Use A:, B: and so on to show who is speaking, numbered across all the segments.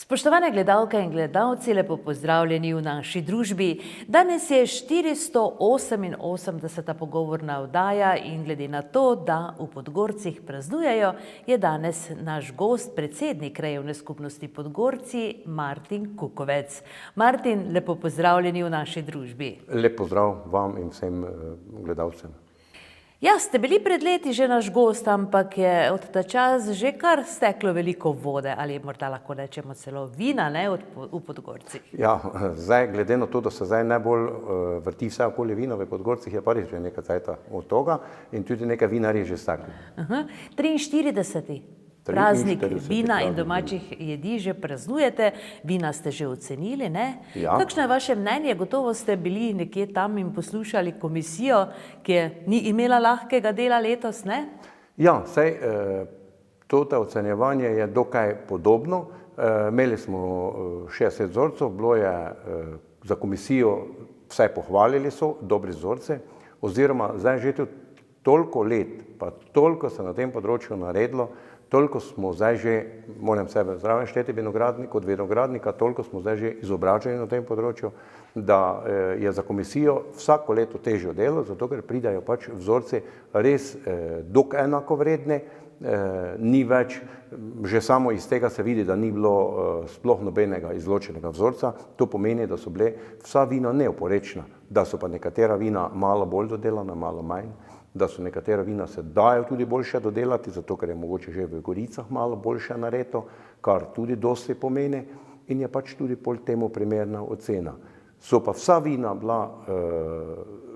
A: Spoštovane gledalke in gledalci, lepo pozdravljeni v naši družbi. Danes je 488. pogovorna oddaja in glede na to, da v Podgorcih praznujejo, je danes naš gost, predsednik Krajevne skupnosti Podgorci, Martin Kukovec. Martin, lepo pozdravljeni v naši družbi.
B: Lep pozdrav vam in vsem gledalcem.
A: Ja, ste bili pred leti že naš gost, ampak je od ta čas že kar steklo veliko vode, ali morda lahko rečemo celo vina, ne, v Podgorcih.
B: Ja, zdaj, glede na to, da se zdaj najbolj vrti vse okoli vina v Podgorcih, je pa res že nekaj cajta od toga in tudi nekaj vinarji že stekli.
A: 43. praznik vina in domačih jedi že praznujete, vina ste že ocenili, ne?
B: Ja.
A: Kakšno je vaše mnenje? Gotovo ste bili nekje tam in poslušali komisijo, ki ni imela lahkega dela letos, ne?
B: Ja, saj to ocenjevanje je dokaj podobno. Imeli smo 60 vzorcev, bilo je za komisijo, vsaj pohvalili so, dobri vzorce, oziroma zdaj že toliko let, pa toliko se na tem področju naredilo, toliko smo zdaj že, moram sebe zraven šteti kot vinogradnika, toliko smo zdaj že izobraženi na tem področju, da je za komisijo vsako leto težje delo, zato ker pridajo pač vzorci res dokaj enakovredni, ni več, že samo iz tega se vidi, da ni bilo sploh nobenega izločenega vzorca, to pomeni, da so bile vsa vina neoporečna, da so pa nekatera vina malo bolj dodelana, malo manj, da so nekatera vina se dajo tudi boljše dodelati, zato ker je mogoče že v Goricah malo boljše nareto, kar tudi dosti pomeni in je pač tudi pol temu primerna ocena. So pa vsa vina bila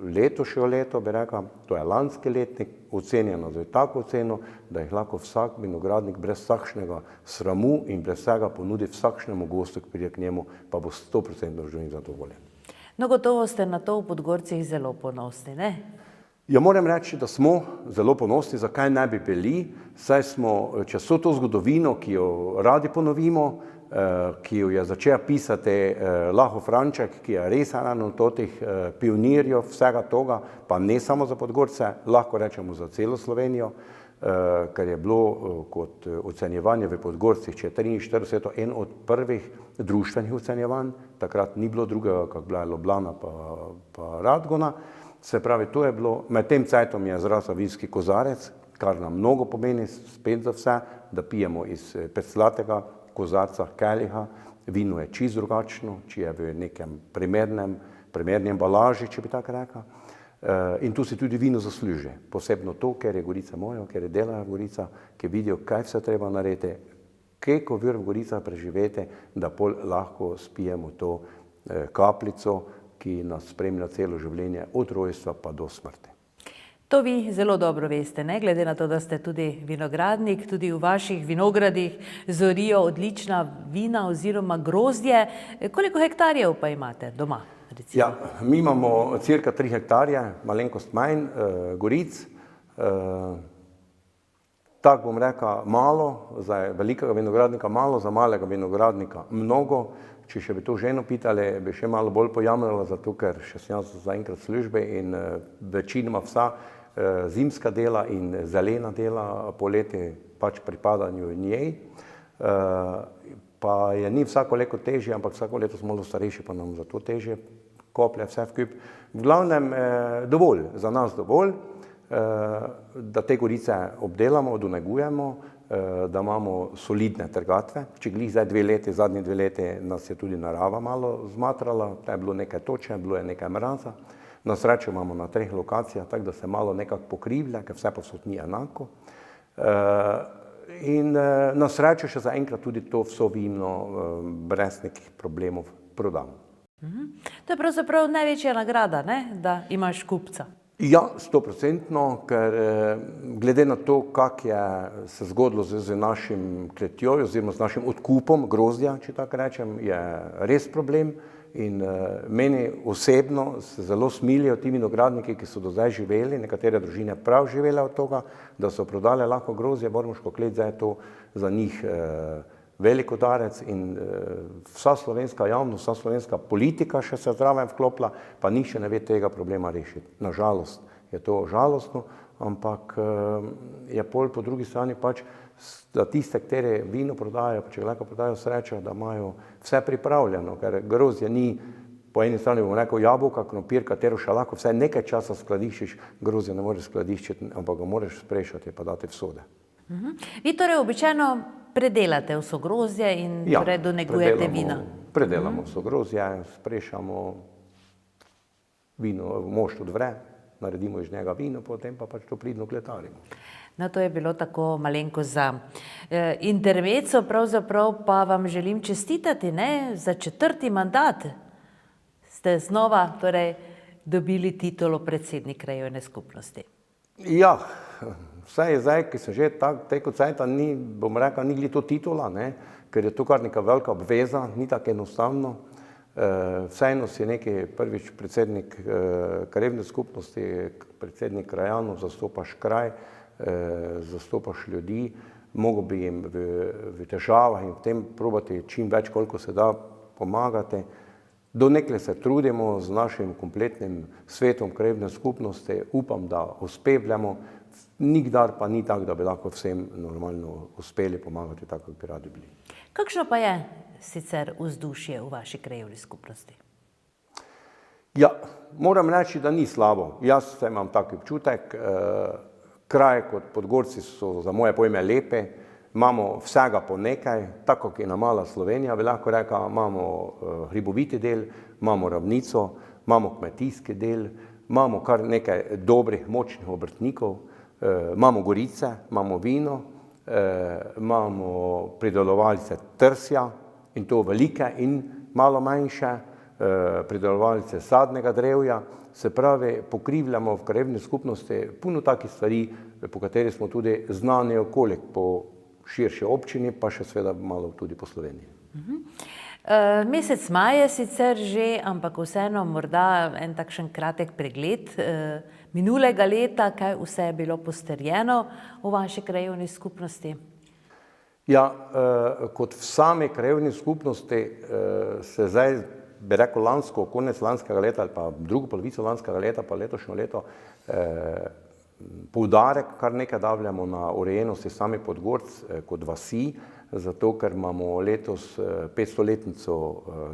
B: letošnje leto, bi rekel, to je lanski letnik, ocenjena za tako oceno, da jih lahko vsak vinogradnik brez vsakšnega sramu in brez vsega ponudi vsakšnemu gostu, ki pride k njemu, pa bo 100% že zadovoljen.
A: No, gotovo ste na to v Podgorcih zelo ponosni, ne?
B: Ja, moram reči, da smo zelo ponosni, zakaj ne bi bili, saj smo čez vso to zgodovino, ki jo radi ponovimo, ki jo je začela pisati Laho Franček, ki je res eden od teh pionirjev vsega toga, pa ne samo za Podgorce, lahko rečemo za celo Slovenijo, ker je bilo kot ocenjevanje v Podgorcih, če je 43 en od prvih društvenih ocenjevanj, takrat ni bilo drugega, kak bila je Ljubljana pa Radgona. Se pravi, to je bilo, med tem cajtom je zrasel vinski kozarec, kar nam mnogo pomeni, spet za vse, da pijemo iz predslatega kozarca, keliha, vino je čisto drugačno, če je v nekem primerni embalaži, če bi tako rekel. In tu si tudi vino zasluži, posebno to, ker je Gorica moja, ker je dela Gorica, ki vidijo, kaj vse treba narediti, kako vir v Goricah preživeti, da pol lahko spijemo to kapljico, ki nas spremlja celo življenje, od rojstva pa do smrti.
A: To vi zelo dobro veste, ne? Glede na to, da ste tudi vinogradnik, tudi v vaših vinogradih zorijo odlična vina oziroma grozdje. Koliko hektarjev pa imate doma? Recimo?
B: Ja, mi imamo cirka 3 hektarje, malenkost manj, goric. Tako bom rekel, malo, za velikega vinogradnika malo, za malega vinogradnika mnogo. Če še bi to ženo pitali, bi še malo bolj pojamrala, zato ker še sem jaz zaenkrat službe in večinoma vsa zimska dela in zelena dela poleti pač pripadajo njej. Pa je ni vsako leto težje, ampak vsako leto smo malo starejši, pa nam zato težje koplje vse vkup. V glavnem dovolj, za nas dovolj, da te gorice obdelamo, donegujemo, da imamo solidne trgatve. Če glih zdaj zadnji 2 leti nas je tudi narava malo zmatrala, da je bilo nekaj toče, bilo je nekaj mraza. Na srečo imamo na 3 lokacijah, tako da se malo nekako pokrivlja, ker vse posod ni enako. In na srečo še zaenkrat tudi to vso vino brez nekih problemov prodamo.
A: To je pravzaprav največja nagrada, ne? Da imaš kupca.
B: Ja, 100%, ker glede na to, kak je se zgodilo z našim kletjo, oziroma z našim odkupom grozdja, če tako rečem, je res problem in meni osebno se zelo smilijo ti vinogradniki, ki so do zdaj živeli, nekatere družine prav živele od toga, da so prodale lahko grozdje, Ormoško klet, zdaj je to za njih velik udarec in vsa slovenska javnost, vsa slovenska politika še se zraven vklopila, pa nihče ne ve tega problema rešiti. Nažalost je to žalostno, ampak je pol po drugi strani pač za tiste, kateri vino prodajajo, pa če lahko prodajajo srečo, da imajo vse pripravljeno, ker grozdje ni po eni strani, bomo rekel, jabolka, krompir, katero še lahko vsaj nekaj časa skladiščiš, grozdje ne moreš skladiščiti, ampak ga moraš sprešati pa dati v sode.
A: Vi torej običajno predelate vso grozdje in torej donegujete vina?
B: Predelamo vso grozdje, sprešamo vino, mošt odvre, naredimo iz njega vino, potem pa pač to pridno kletarimo.
A: No, to je bilo tako malenko za intermezzo, pravzaprav pa vam želim čestitati, ne, za 4. mandat. Ste znova torej dobili titulo predsednik krajevne skupnosti.
B: Ja, vse je zdaj, ki se že teko cajta ni, bom rekel, ni glih to titula, ne, ker je to kar neka velika obveza, ni tako enostavno. Vseeno si neki prvič predsednik krajevne skupnosti, predsednik krajanov, zastopaš kraj, zastopaš ljudi, mogo bi jim v težavah in v tem probati čim več, koliko se da, pomagati. Do nekle se trudimo z našim kompletnim svetom krajevne skupnosti, upam, da uspevamo, nikdar pa ni tako, da bi lahko vsem normalno uspeli pomagati tako, kot bi radi bili.
A: Kakšno pa je sicer vzdušje v vaši krajevni skupnosti?
B: Ja, moram reči, da ni slabo. Jaz imam tak občutek, kraje kot Podgorci so za moje pojme lepe, imamo vsega po nekaj, tako kot je ena mala Slovenija, bi lahko rekel, imamo hriboviti del, imamo ravnico, imamo kmetijski del, imamo kar nekaj dobrih, močnih obrtnikov, imamo gorice, imamo vino, imamo pridelovalce trsja in to velike in malo manjše, pridelovalce sadnega drevja, se pravi, pokrivljamo v krajevni skupnosti puno takih stvari, po kateri smo tudi znani okoli po širši občini, pa še seveda malo tudi po Sloveniji.
A: Mesec maj je sicer že, ampak vseeno morda en takšen kratek pregled minulega leta, kaj vse je bilo postrjeno v vaši krajevni skupnosti?
B: Ja, kot v sami krajevni skupnosti se zdaj, bi rekel, konec lanskega leta ali pa drugo polovico lanskega leta, pa letošnjo leto, poudarek kar nekaj davljamo na urejenosti sami Podgorc kot vasi, zato ker imamo letos 500-letnico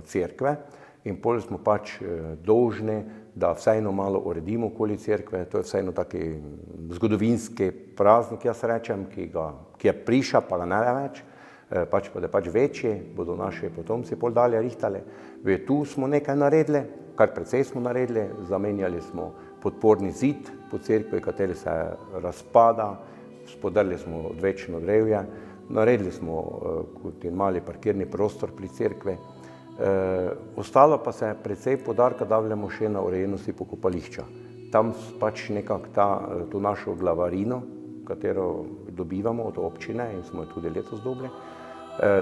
B: cerkve in pol smo pač dolžni, da vseeno malo uredimo okoli cerkve. To je vseeno taki zgodovinski praznik, jaz rečem, ki je prišel, pa ga ne več, pač pa da je pač večji, bodo naši potomci pol dalje rihtali. Tu smo nekaj naredili, kar precej smo naredili, zamenjali smo podporni zid po cerkvi, kateri se razpada, spodrli smo odvečno drevje, naredili smo kot mali parkirni prostor pri cerkvi. Ostalo pa se precej poudarka davljamo še na urejenosti pokopališča. Tam pač nekako to našo glavarino, katero dobivamo od občine in smo jo tudi letos dobili,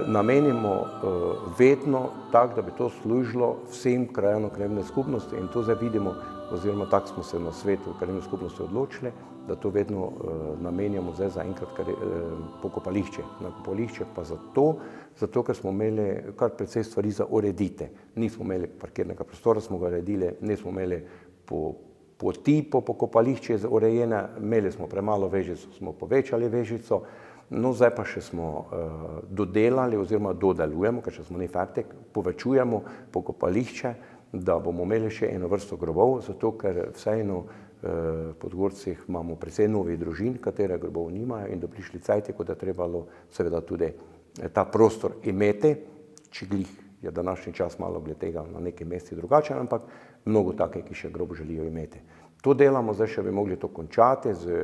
B: namenimo vedno tako, da bi to služilo vsem krajevne skupnosti in to zdaj vidimo, oziroma tako smo se na svetu krajevne skupnosti odločili, da to vedno namenjamo zdaj zaenkrat pokopališče. Pokopališče pa zato, ker smo imeli kar precej stvari za urediti. Nismo imeli parkirnega prostora, smo ga uredili, nismo imeli poti po pokopališče urejene, imeli smo premalo vežico, smo povečali vežico, no zdaj pa še smo dodelali oziroma dodelujemo, ker še smo ni fertik, povečujemo pokopališče, da bomo imeli še eno vrsto grobov, zato ker vseeno v Podgorcih imamo precej novih družin, katere grobov nimajo in da prišli cajti, kot je trebalo seveda tudi ta prostor imeti, če glih je današnji čas malo glede tega na neki mesti drugačen, ampak mnogo take, ki še grob želijo imeti. To delamo, zdaj še bi mogli to končati z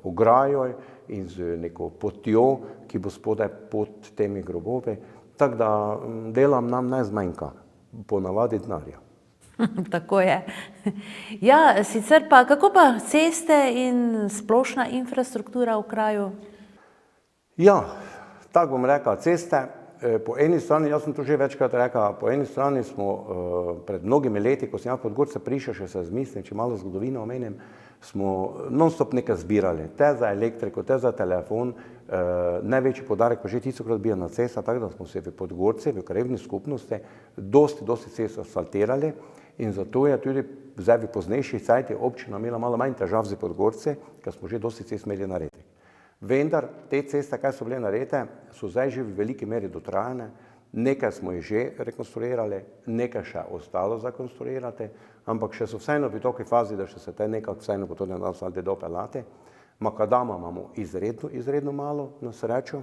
B: ograjo in z neko potjo, ki bo spodaj pod temi grobovi, tako da delam nam ne zmanjka, ponavadi denarja.
A: Tako je. Ja, sicer pa, kako pa ceste in splošna infrastruktura v kraju?
B: Ja, tako bom rekel, ceste, po eni strani, jaz sem to že večkrat rekel, po eni strani smo pred mnogimi leti, ko sem jaz Podgorce prišel, še se zmislim, če malo zgodovino omenim, smo non-stop nekaj zbirali, te za elektriko, te za telefon, največji podarek pa že tisokrat bil na cesta, tako da smo se v Podgorci, v krajevni skupnosti, dosti cest asfaltirali in zato je tudi zdaj v poznejših cajtih občina imela malo manj težav z Podgorci, ker smo že dosti cest imeli narediti. Vendar te ceste, kaj so bile narejene, so zdaj že v veliki meri dotrajane, nekaj smo jih že rekonstruirali, nekaj še ostalo za konstruirati, ampak še so vseeno v toki fazi, da še se te nekako vseeno potem nas ali dopeljati. Makadama imamo izredno malo, na srečo,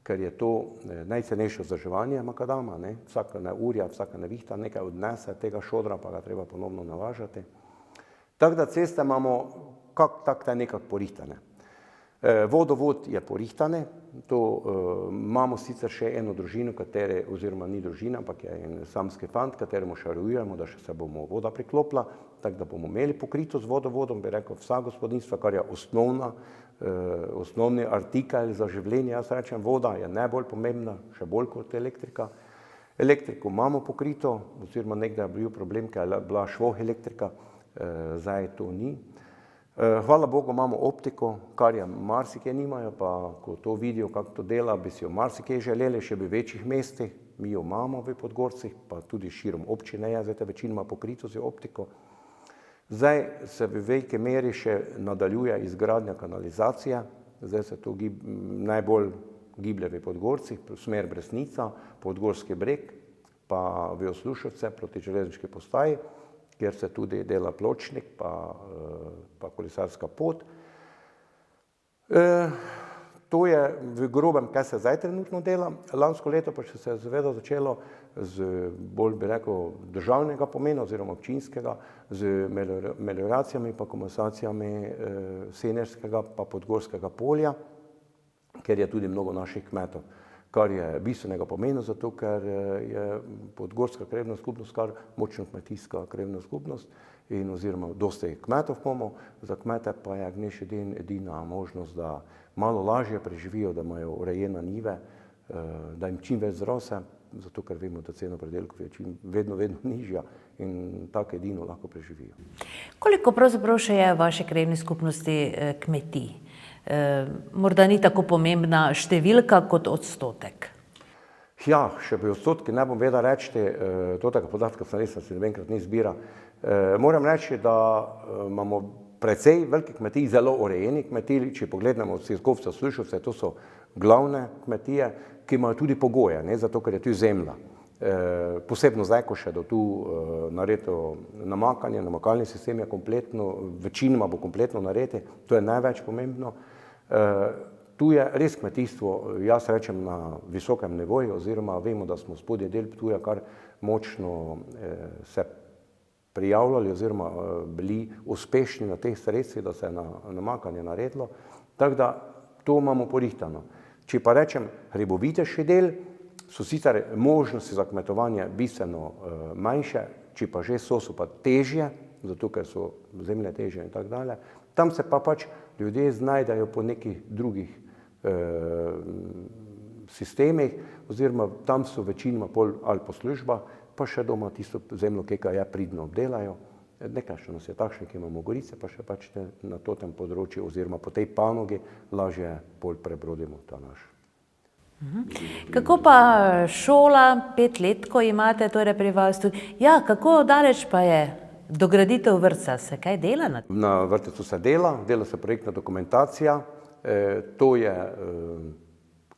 B: ker je to najcenejše vzdrževanje makadama, ne? Vsaka neurja, vsaka nevihta nekaj odnese tega šodra, pa ga treba ponovno navažati. Tako da ceste imamo tako nekako porihtane. Vodovod je porihtane, to imamo sicer še eno družino, oziroma ni družina, ampak je en samski fant, kateremu šarujemo, da še se bomo voda priklopila, tako da bomo imeli pokrito z vodovodom, bi rekel, vsa gospodinstva, kar je osnovni artikel za življenje, jaz rečem, voda je najbolj pomembna, še bolj kot elektrika. Elektriko imamo pokrito, oziroma nekdaj je bil problem, ker je bila švoh elektrika, zdaj to ni. Hvala Bogu imamo optiko, kar je marsikje nimajo, pa ko to vidijo, kako to dela, bi si jo marsikje želeli, še v večjih mestih, mi jo imamo v Podgorcih, pa tudi širom občine je, zdaj večinoma pokrito z optiko. Zdaj se v veliki meri še nadaljuje izgradnja kanalizacije, zdaj se to najbolj giblje v Podgorcih, smer Bresnica, Podgorski breg, pa v Oslušovce proti železniški postaji, kjer se tudi dela pločnik, pa kolesarska pot. To je v grobem, kaj se zdaj trenutno dela. Lansko leto pa še se je seveda začelo z bolj, bi rekel, državnega pomena oziroma občinskega, z melioracijami pa komasacijami Senerskega pa Podgorskega polja, ker je tudi mnogo naših kmetov, kar je bistvenega pomena, zato ker je Podgorska krajevna skupnost kar močno kmetijska krajevna skupnost in oziroma dosti kmetov imamo, za kmete pa je gneš edina možnost, da malo lažje preživijo, da imajo urejene njive, da jim čim več zrose, zato ker vemo, da cena predelkov je vedno nižja in tako edino lahko preživijo.
A: Koliko pravzaprav še je v vaši krajevni skupnosti kmetij? Morda ni tako pomembna številka kot odstotek.
B: Ja, še pri odstotki ne bom vedela reči, tega podatka sem res se enkrat ne zbira. Moram reči, da imamo precej velikih kmetij, zelo urejenih kmetij, če pogledamo od Siskovca, Slušovce, to so glavne kmetije, ki imajo tudi pogoje, ne, zato ker je tu zemlja. Posebno zdaj, ko še do tu naredito namakanje, namakalni sistem je kompletno, večinoma bo kompletno narediti, to je največ pomembno. Tu je res kmetijstvo, jaz rečem, na visokem nivoju, oziroma vemo, da smo spodnji del Ptuja kar močno se prijavljali oziroma bili uspešni na teh sredstvih, da se je namakanje naredilo, tako da to imamo porihtano. Če pa rečem hribovitejši del, so sicer možnosti za kmetovanje bistveno manjše, če pa že so pa težje, zato ker so zemlje težje in tako dalje. Tam se pa pač ljudje znajdejo po nekih drugih sistemih, oziroma tam so večinoma ali po službah, pa še doma tisto zemljo, ki je pridno obdelajo. Nekaj še nas je takšnih, ki imamo gorice, pa še pač na tem področju oziroma po tej panogi lažje bolj prebrodimo ta naš.
A: Kako pa šola, 5 let, ko imate torej pri vas tudi, ja, kako daleč pa je dograditev vrtca, se kaj dela na tem?
B: Na vrtcu se dela se projektna dokumentacija, to je,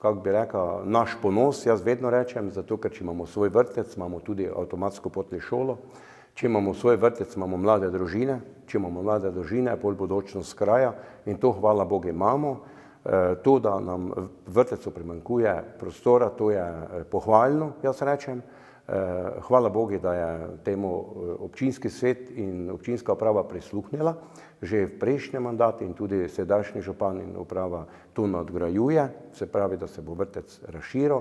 B: kako bi rekel, naš ponos, jaz vedno rečem, zato ker če imamo svoj vrtec, imamo tudi avtomatsko potni šolo, če imamo svoj vrtec, imamo mlade družine, če imamo mlade družine, bolj bodočnost kraja in to hvala Bogu imamo. To, da nam vrtcev primanjkuje prostora, to je pohvalno, jaz rečem. Hvala Bogu, da je temu občinski svet in občinska uprava prisluhnila že v prejšnjem mandatu in tudi sedajšnji župan in uprava to nadgrajuje, se pravi, da se bo vrtec razširil,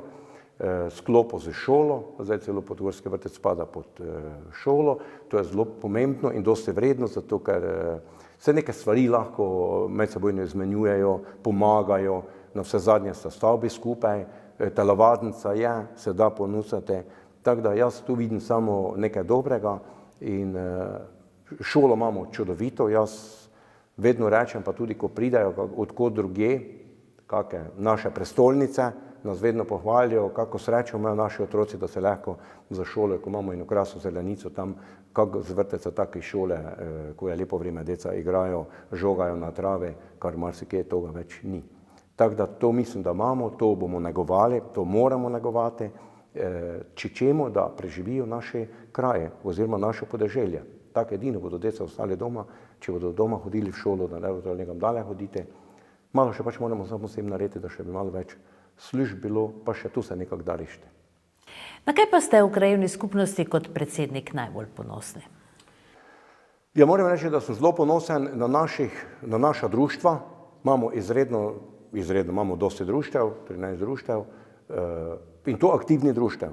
B: sklopo z šolo, zdaj celo Podgorski vrtec spada pod šolo, to je zelo pomembno in dosti vredno, zato ker se neke stvari lahko medsebojno izmenjujejo, pomagajo, na vse zadnje sta stavbi skupaj, telovadnica je, se da ponuditi, tako da jaz tu vidim samo nekaj dobrega in šolo imamo čudovito, jaz vedno rečem, pa tudi ko pridajo odkot drugje, kakšne naše prestolnice, nas vedno pohvalijo, kako srečo imajo naši otroci, da se lahko za šolo, ko imamo eno krasno zelenico tam, kako z vrtca take šole, ko je lepo vreme, deca igrajo, žogajo na trave, kar marsikje toga več ni. Tako da to mislim, da imamo, to bomo negovali, to moramo negovati, če čemo, da preživijo naše kraje oziroma naše podeželje. Tako edino bodo deca ostali doma, če bodo doma hodili v šolo, da ne bodo nekam dalje hoditi. Malo še pač moramo samo s tem narediti, da še bi malo več služb bilo, pa še tu se nekako da rešiti.
A: Na kaj pa ste v krajevni skupnosti kot predsednik najbolj ponosni?
B: Ja, moram reči, da sem zelo ponosen na naša društva. Imamo izredno imamo dosti društev, 13 društev, in to aktivnih društev.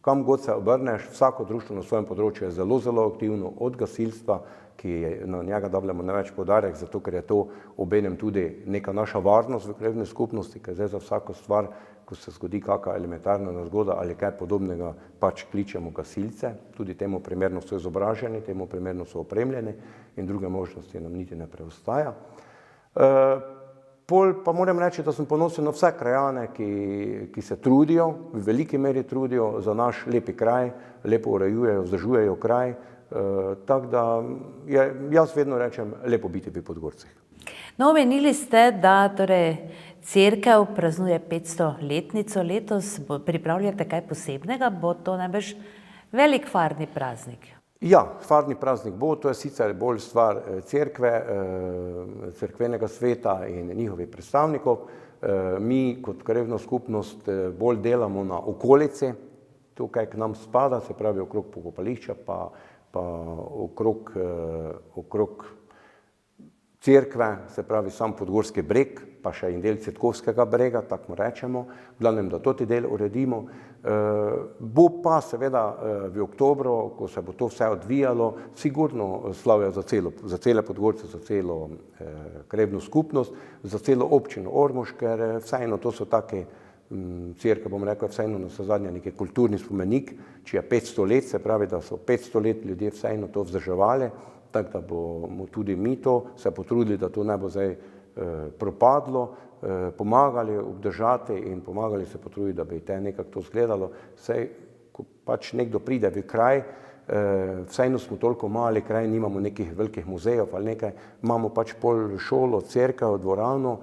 B: Kam god se obrneš, vsako društvo na svojem področju je zelo, zelo aktivno, od gasilstva, ki je na njega dajemo največ poudarek, zato ker je to obenem tudi neka naša varnost v krajevni skupnosti, ker zdaj za vsako stvar, ko se zgodi kakšna elementarna nezgoda ali kaj podobnega, pač kličemo gasilce, tudi temu primerno so izobraženi, temu primerno so opremljeni in druge možnosti nam niti ne preostaja. Pol pa moram reči, da sem ponosen na vse krajane, ki se trudijo, v veliki meri trudijo za naš lepi kraj, lepo urejujejo, vzdržujejo kraj, tako da jaz vedno rečem, lepo biti v Podgorcih.
A: No, omenili ste, da cerkev praznuje 500-letnico letos, pripravljate kaj posebnega, bo to najbrž velik farni praznik.
B: Ja, farni praznik bo, to je sicer bolj stvar cerkve, cerkvenega sveta in njihovih predstavnikov. Mi kot krajevna skupnost bolj delamo na okolici, tukaj k nam spada, se pravi okrog pokopališča, pa okrog cerkve, se pravi sam Podgorski breg, pa še en del Cvetkovskega brega, tako mu rečemo, v glavnem, da toti del uredimo. Bo pa seveda v oktobru, ko se bo to vse odvijalo, sigurno slavje za cele Podgorce, za celo krajevno skupnost, za celo občino Ormož, ker vseeno to so take cerkev, bom rekel, vseeno na zadnje neki kulturni spomenik, če je 500 let, se pravi, da so 500 let ljudje vseeno to vzdrževali, tako da bomo tudi mi to se potrudili, da to ne bo zdaj propadlo, pomagali obdržati in pomagali se potruditi, da bi te nekako to izgledalo. Saj, ko pač nekdo pride v kraj, vseeno smo toliko mali kraj, nimamo nekih velikih muzejev ali nekaj, imamo pač pol šolo, cerkev, dvorano,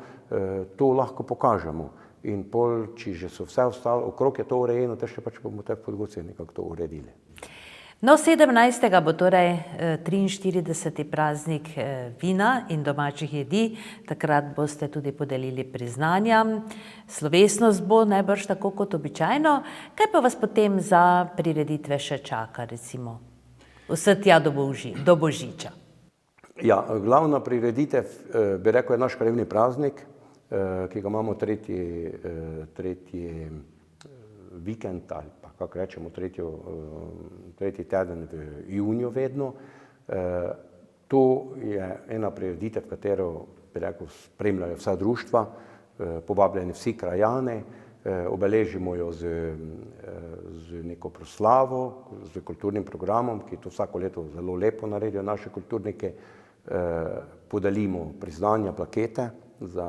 B: to lahko pokažemo. In pol, če že so vse ostalo, okrog je to urejeno, te še pač bomo te v Podgorcih nekako to uredili.
A: No, 17. bo 43. praznik vina in domačih jedi, takrat boste tudi podelili priznanja. Slovesnost bo najbrž tako kot običajno. Kaj pa vas potem za prireditve še čaka, recimo? Vse tja do Božiča.
B: Ja, glavna prireditev, bi rekel, je naš krajevni praznik, ki ga imamo tretji vikend ali pa, kako rečemo, tretji teden v juniju vedno. To je ena prireditev, katero, bi rekel, spremljajo vsa društva, povabljeni vsi krajani, obeležimo jo z neko proslavo, z kulturnim programom, ki to vsako leto zelo lepo naredijo naši kulturniki, podelimo priznanja, plakete za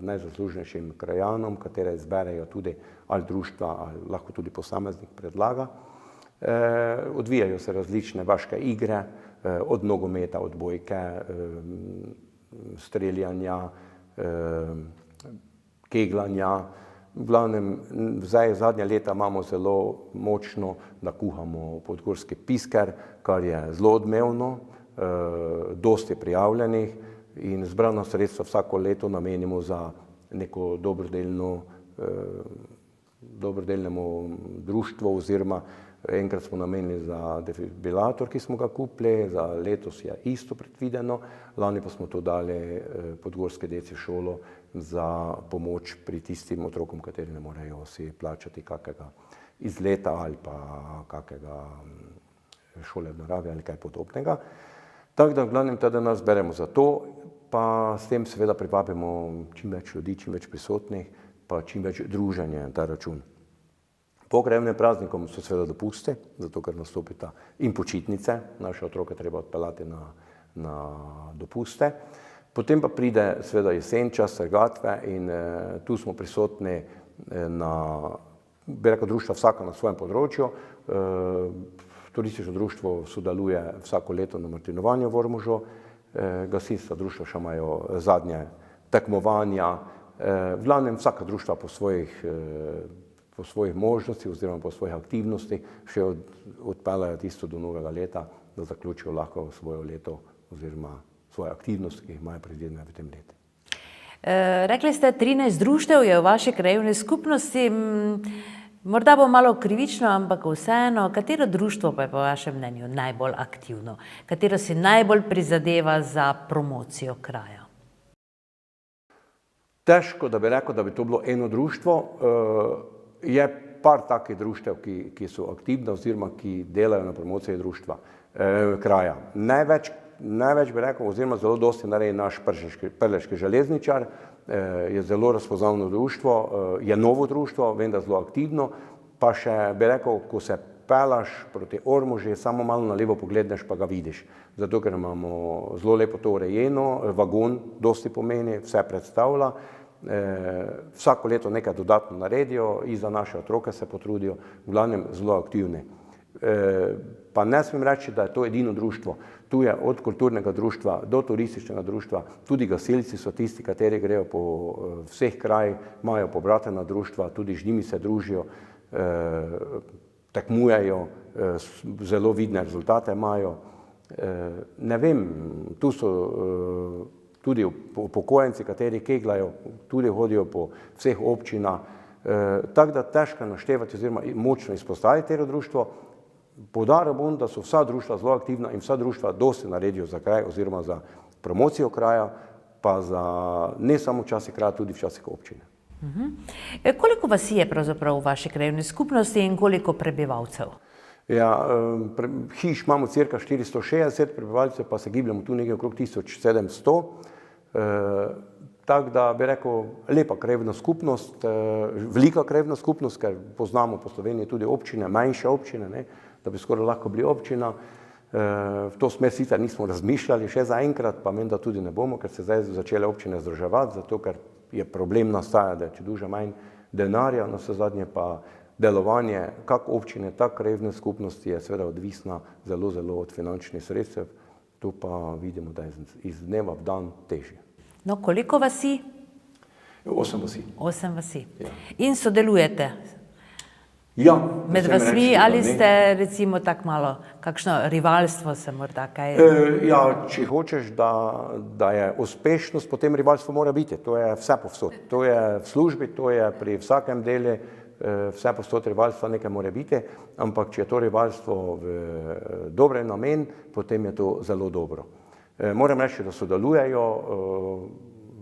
B: najzaslužnejšim krajanom, katere izberejo tudi ali društva, ali lahko tudi posameznik predlaga. Odvijajo se različne vaške igre, od nogometa, odbojke, streljanja, kegljanja. V glavnem, zdaj zadnja leta imamo zelo močno, da kuhamo podgorski pisker, kar je zelo odmevno, dosti prijavljenih in zbrana sredstva vsako leto namenimo za neko dobrodelnemu društvu oziroma enkrat smo namenili za defibrilator, ki smo ga kupili, za letos je isto predvideno, lani pa smo to dali Podgorske deci šolo za pomoč pri tistim otrokom, kateri ne morejo si plačati kakega izleta ali pa kakega šole v naravi ali kaj podobnega. Tako da v glavnem ta denar zberemo za to, pa s tem seveda privabimo čim več ljudi, čim več prisotnih, pa čim več druženja na ta račun. Po krajevnem praznikom so seveda dopusti, zato ker nastopita in počitnice, naše otroke treba odpeljati na dopuste. Potem pa pride seveda jesen, čas trgatve in tu smo prisotni bi rekel, društva vsaka na svojem področju. Turistično društvo sodeluje vsako leto na martinovanju v Ormožu, gasilstva društva še imajo zadnje tekmovanja. V glavnem vsaka društva po svojih možnosti oziroma po svojih aktivnosti še odpeljajo tisto do novega leta, da zaključijo lahko svoje leto oziroma svoje aktivnosti, ki jih imajo predvidene v tem letu.
A: Rekli ste, 13 društev je v vaši krajevni skupnosti. Morda bo malo krivično, ampak vseeno, katero društvo pa je po vašem mnenju najbolj aktivno? Katero si najbolj prizadeva za promocijo kraja?
B: Težko, da bi rekel, da bi to bilo eno društvo. Je par takih društev, ki so aktivne oziroma ki delajo na promociji društva, kraja. Največ bi rekel, oziroma zelo dosti naredi naš Prleški železničar, je zelo razpoznavno društvo, je novo društvo, vem, da zelo aktivno, pa še bi rekel, ko se pelaš proti Ormožu, samo malo na levo pogledneš, pa ga vidiš. Zato, ker imamo zelo lepo to urejeno, vagon dosti pomeni, vse predstavlja, vsako leto nekaj dodatno naredijo, in za naše otroke se potrudijo, v glavnem zelo aktivni. Pa ne smem reči, da je to edino društvo. Tu je od kulturnega društva do turističnega društva, tudi gasilci so tisti, kateri grejo po vseh krajih, imajo pobratena društva, tudi z njimi se družijo, tekmujejo, zelo vidne rezultate imajo. Ne vem, tu so tudi upokojenci, kateri kegljajo, tudi hodijo po vseh občinah, tako da težko naštevati oziroma močno izpostaviti tero društvo. Poudaril bom, da so vsa društva zelo aktivna in vsa društva dosti naredijo za kraj oziroma za promocijo kraja, pa za ne samo včasih kraja, tudi včasih občine.
A: Koliko vasi je pravzaprav v vaši krajevni skupnosti in koliko prebivalcev?
B: Ja, hiš imamo cirka 460 prebivalcev, pa se gibljamo tu nekaj okrog 1700. Tako da bi rekel, lepa krajevna skupnost, velika krajevna skupnost, ker poznamo po Sloveniji tudi občine, manjše občine, ne, da bi skoraj lahko bili občina. V to smer sicer nismo razmišljali še zaenkrat, pa menda tudi ne bomo, ker se zdaj začele občine združevati, zato ker je problem nastaja, da če duže manj denarja, na vse zadnje pa delovanje kak občine, tak krajevne skupnosti je seveda odvisna zelo od finančnih sredstev. Tu pa vidimo, da je iz dneva v dan težje.
A: No, koliko vasi?
B: 8 vasi.
A: 8 vasi.
B: Ja.
A: In sodelujete?
B: Ja.
A: Med vasmi ali ste recimo tako malo, kakšno rivalstvo se morda kaj?
B: Ja, če hočeš, da je uspešnost, potem rivalstvo mora biti. To je vse povsod. To je v službi, to je pri vsakem delu, vse povsod rivalstva nekaj mora biti, ampak če je to rivalstvo v dobre namen, potem je to zelo dobro. Moram reči, da sodelujejo,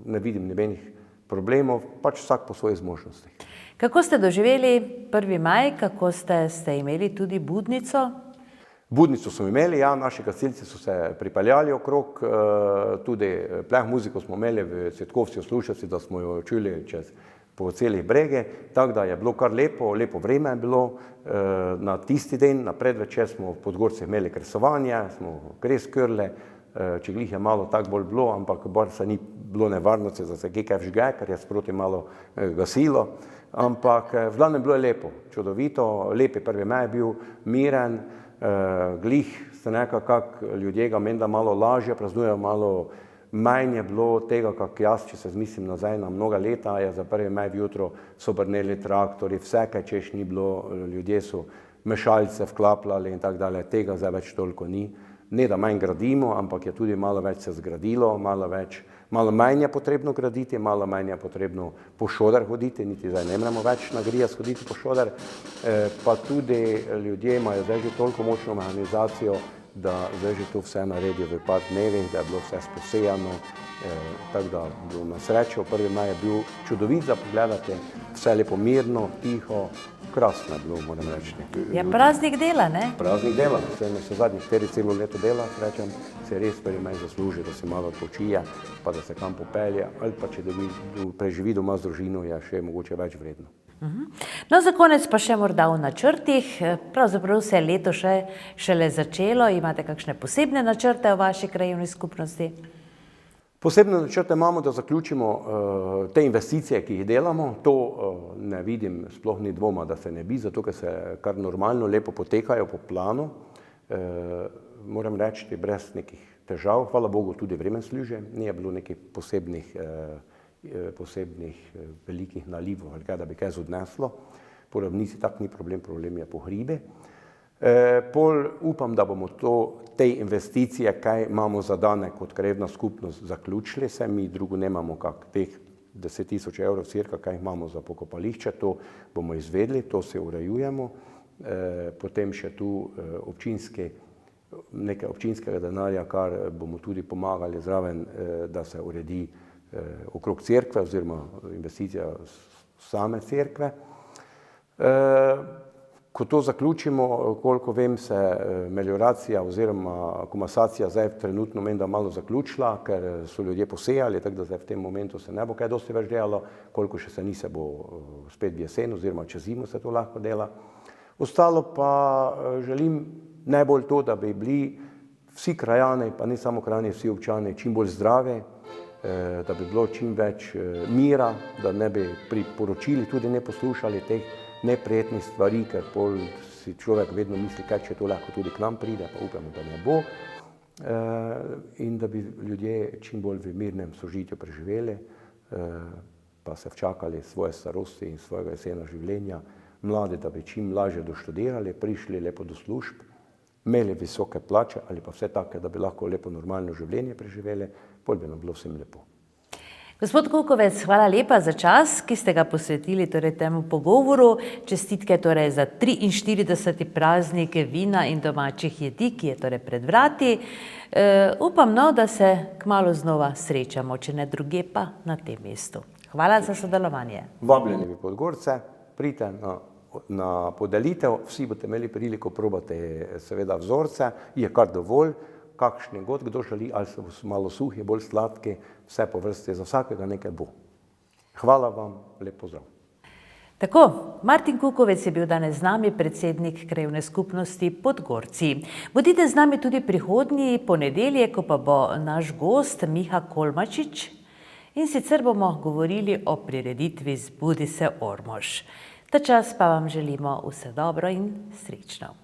B: ne vidim nobenih problemov, pač vsak po svoji zmožnosti.
A: Kako ste doživeli 1. maj, kako ste imeli tudi budnico?
B: Budnico smo imeli, ja, naši gasilci so se pripeljali okrog, tudi pleh muziko smo imeli v Cvetkovski uslušnici, da smo jo čuli po celih brege, tako da je bilo kar lepo vreme je bilo. Na tisti dan, na predvečer smo v Podgorcih imeli kresovanje, smo kres krle, če glih je malo tako bolj bilo, ampak bar se ni bilo nevarnosti, da se kaj vžge, ker je sproti malo gasilo. Ampak v glavnem bilo je lepo, čudovito, lepi 1. maj je bil, miren, glih se nekako ljudje ga menda malo lažje praznujejo, malo manj je bilo tega, kak jaz, če se zmislim nazaj na mnoga leta, je za 1. maj jutro so brneli traktori, vse kaj češ ni bilo, ljudje so mešalce vklapljali in tako dalje, tega zdaj več toliko ni. Ne da manj gradimo, ampak je tudi malo več se zgradilo, malo manj je potrebno graditi, malo manj je potrebno po šoder hoditi, niti zdaj ne moremo več na grijas hoditi po šoder, pa tudi ljudje imajo zdaj že toliko močno mehanizacijo, da zdaj že to vse naredijo v par dnevih, da je bilo vse sposejano, tako da na srečo 1. maj je bil čudovit za pogledati, vse lepo mirno, tiho, krasno je bilo, moram reči.
A: Je praznik dela, ne?
B: Praznik dela, se zadnjih 4 celo leto dela, rečem, se res 1. maj zasluži, da se malo odpočije, pa da se kam popelje, ali pa če preživi doma z družino, je še mogoče več vredno.
A: No, za konec pa še morda v načrtih, pravzaprav se je leto šele začelo, imate kakšne posebne načrte v vaši krajevni skupnosti?
B: Posebno načrte imamo, da zaključimo te investicije, ki jih delamo. To ne vidim, sploh ni dvoma, da se ne bi, zato ker se kar normalno, lepo potekajo po planu. Moram reči, brez nekih težav, hvala Bogu tudi vremen služe, ni bilo nekih posebnih velikih nalivov ali kaj, da bi kaj odneslo. Po ravnici tak ni problem, problem je po hribi. Pol upam, da bomo te investicije, kaj imamo zadane kot krajevna skupnost, zaključili se, mi drugo nemamo kak teh 10 000 evrov cirka, kaj imamo za pokopališče, to bomo izvedli, to se urejujemo. Potem še tu nekaj občinskega denarja, kar bomo tudi pomagali zraven, da se uredi okrog cerkve oziroma investicija same cerkve. Ko to zaključimo, koliko vem, se melioracija oziroma komasacija zdaj trenutno menda malo zaključila, ker so ljudje posejali, tako da zdaj v tem momentu se ne bo kaj dosti več delalo, koliko še se ni, se bo spet v jesen oziroma čez zimo se to lahko dela. Ostalo pa želim najbolj to, da bi bili vsi krajani, pa ne samo krajani, vsi občani čim bolj zdravi, da bi bilo čim več mira, da ne bi pri poročili tudi ne poslušali teh neprijetnih stvari, ker pol si človek vedno misli, kaj če to lahko tudi k nam pride, pa upamo, da ne bo. In da bi ljudje čim bolj v mirnem sožitju preživeli, pa se včakali svoje starosti in svojega jesena življenja. Mladi, da bi čim lažje doštudirali, prišli lepo do služb, imeli visoke plače ali pa vse take, da bi lahko lepo normalno življenje preživeli, pol bi nam bilo vsem lepo.
A: Gospod Kukovec, hvala lepa za čas, ki ste ga posvetili temu pogovoru. Čestitke za 43. praznik vina in domačih jedi, ki je pred vrati. Upam, da se kmalu znova srečamo, če ne druge pa na tem mestu. Hvala za sodelovanje.
B: Vabljeni v Podgorce, pridite na podelitev, vsi boste imeli priliko probati seveda vzorce, je kar dovolj. Kakšni god kdo želi, ali so malo suhi, bolj sladki, vse po vrsti, za vsakega nekaj bo. Hvala vam, lep pozdrav.
A: Tako, Martin Kukovec je bil danes z nami, predsednik krajevne skupnosti Podgorci. Bodite z nami tudi prihodnji ponedeljek, ko pa bo naš gost Miha Kolmačič, in sicer bomo govorili o prireditvi Zbudi se Ormož. Ta čas pa vam želimo vse dobro in srečno.